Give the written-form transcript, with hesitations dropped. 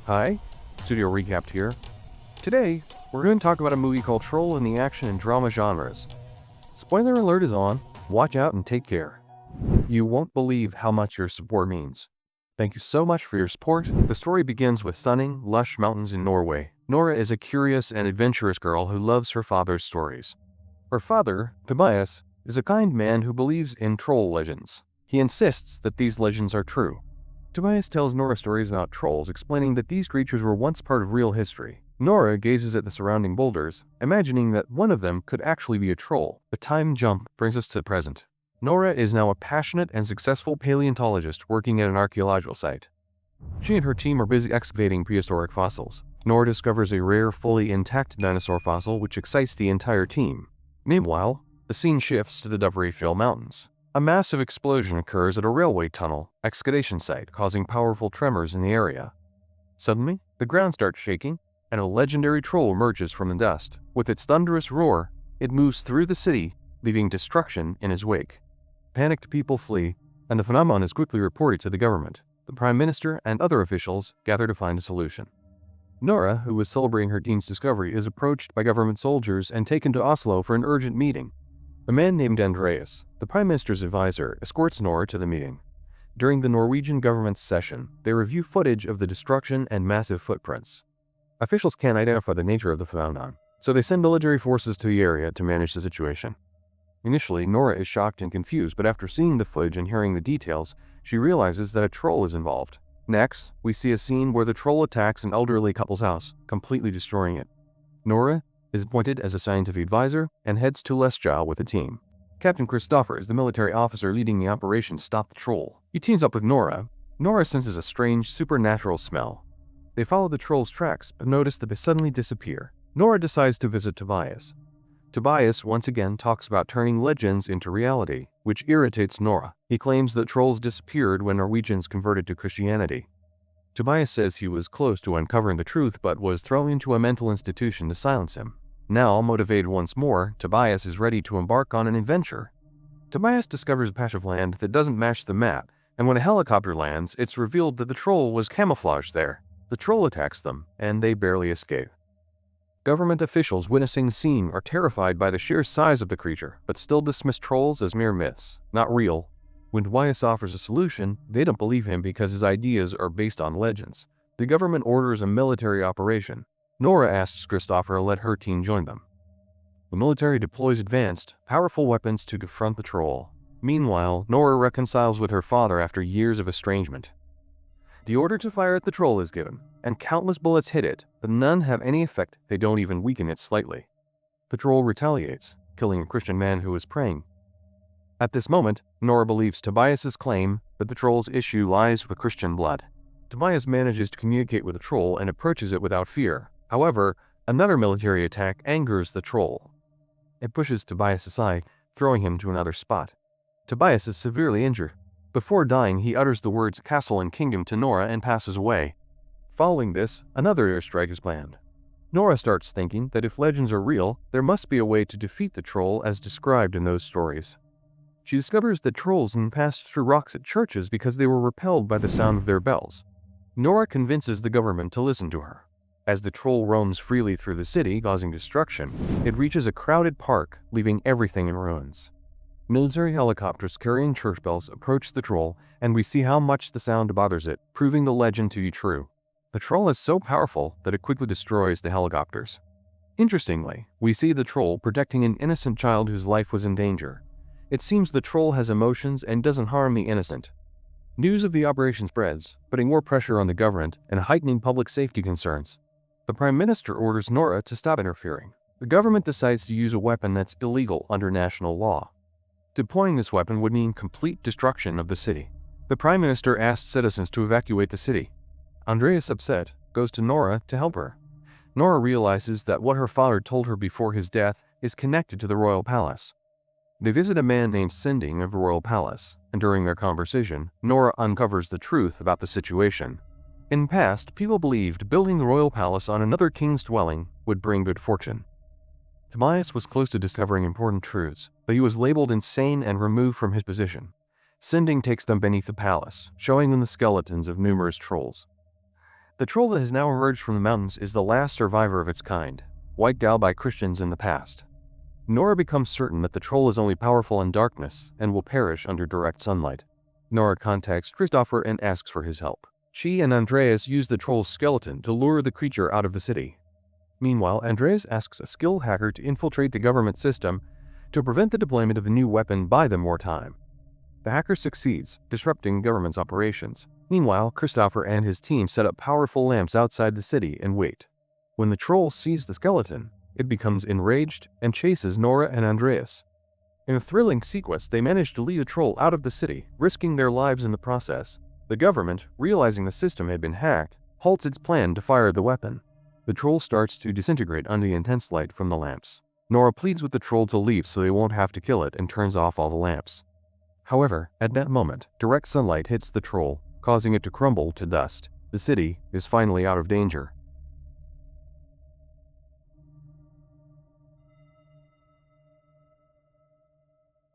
Hi, Studio Recapped here. Today, we're going to talk about a movie called Troll in the action and drama genres. Spoiler alert is on, watch out and take care. You won't believe how much your support means. Thank you so much for your support. The story begins with stunning, lush mountains in Norway. Nora is a curious and adventurous girl who loves her father's stories. Her father, Tobias, is a kind man who believes in troll legends. He insists that these legends are true. Tobias tells Nora stories about trolls, explaining that these creatures were once part of real history. Nora gazes at the surrounding boulders, imagining that one of them could actually be a troll. The time jump brings us to the present. Nora is now a passionate and successful paleontologist working at an archaeological site. She and her team are busy excavating prehistoric fossils. Nora discovers a rare, fully intact dinosaur fossil which excites the entire team. Meanwhile, the scene shifts to the Dovrefjell Mountains. A massive explosion occurs at a railway tunnel excavation site, causing powerful tremors in the area. Suddenly, the ground starts shaking, and a legendary troll emerges from the dust. With its thunderous roar, it moves through the city, leaving destruction in its wake. Panicked people flee, and the phenomenon is quickly reported to the government. The Prime Minister and other officials gather to find a solution. Nora, who was celebrating her team's discovery, is approached by government soldiers and taken to Oslo for an urgent meeting. A man named Andreas, the Prime Minister's advisor, escorts Nora to the meeting. During the Norwegian government's session, they review footage of the destruction and massive footprints. Officials can't identify the nature of the phenomenon, so they send military forces to the area to manage the situation. Initially, Nora is shocked and confused, but after seeing the footage and hearing the details, she realizes that a troll is involved. Next, we see a scene where the troll attacks an elderly couple's house, completely destroying it. Nora is appointed as a scientific advisor and heads to Lesja with the team. Captain Christopher is the military officer leading the operation to stop the troll. He teams up with Nora. Nora senses a strange, supernatural smell. They follow the troll's tracks, but notice that they suddenly disappear. Nora decides to visit Tobias. Tobias once again talks about turning legends into reality, which irritates Nora. He claims that trolls disappeared when Norwegians converted to Christianity. Tobias says he was close to uncovering the truth but was thrown into a mental institution to silence him. Now, motivated once more, Tobias is ready to embark on an adventure. Tobias discovers a patch of land that doesn't match the map, and when a helicopter lands, it's revealed that the troll was camouflaged there. The troll attacks them, and they barely escape. Government officials witnessing the scene are terrified by the sheer size of the creature, but still dismiss trolls as mere myths, not real. When Tobias offers a solution, they don't believe him because his ideas are based on legends. The government orders a military operation. Nora asks Christopher to let her team join them. The military deploys advanced, powerful weapons to confront the troll. Meanwhile, Nora reconciles with her father after years of estrangement. The order to fire at the troll is given, and countless bullets hit it, but none have any effect. They don't even weaken it slightly. The troll retaliates, killing a Christian man who is praying. At this moment, Nora believes Tobias's claim that the troll's issue lies with Christian blood. Tobias manages to communicate with the troll and approaches it without fear. However, another military attack angers the troll. It pushes Tobias aside, throwing him to another spot. Tobias is severely injured. Before dying, he utters the words castle and kingdom to Nora and passes away. Following this, another airstrike is planned. Nora starts thinking that if legends are real, there must be a way to defeat the troll as described in those stories. She discovers that trolls in the past threw rocks at churches because they were repelled by the sound of their bells. Nora convinces the government to listen to her. As the troll roams freely through the city, causing destruction, it reaches a crowded park, leaving everything in ruins. Military helicopters carrying church bells approach the troll, and we see how much the sound bothers it, proving the legend to be true. The troll is so powerful that it quickly destroys the helicopters. Interestingly, we see the troll protecting an innocent child whose life was in danger. It seems the troll has emotions and doesn't harm the innocent. News of the operation spreads, putting more pressure on the government and heightening public safety concerns. The Prime Minister orders Nora to stop interfering. The government decides to use a weapon that's illegal under national law. Deploying this weapon would mean complete destruction of the city. The Prime Minister asks citizens to evacuate the city. Andreas, upset, goes to Nora to help her. Nora realizes that what her father told her before his death is connected to the royal palace. They visit a man named Sinding of the royal palace, and during their conversation, Nora uncovers the truth about the situation. In the past, people believed building the royal palace on another king's dwelling would bring good fortune. Tobias was close to discovering important truths, but he was labeled insane and removed from his position. Sinding takes them beneath the palace, showing them the skeletons of numerous trolls. The troll that has now emerged from the mountains is the last survivor of its kind, wiped out by Christians in the past. Nora becomes certain that the troll is only powerful in darkness and will perish under direct sunlight. Nora contacts Christopher and asks for his help. She and Andreas use the troll's skeleton to lure the creature out of the city. Meanwhile, Andreas asks a skilled hacker to infiltrate the government system to prevent the deployment of a new weapon by them more time. The hacker succeeds, disrupting government's operations. Meanwhile, Christopher and his team set up powerful lamps outside the city and wait. When the troll sees the skeleton, it becomes enraged and chases Nora and Andreas. In a thrilling sequence, they manage to lead the troll out of the city, risking their lives in the process. The government, realizing the system had been hacked, halts its plan to fire the weapon. The troll starts to disintegrate under the intense light from the lamps. Nora pleads with the troll to leave so they won't have to kill it and turns off all the lamps. However, at that moment, direct sunlight hits the troll, causing it to crumble to dust. The city is finally out of danger.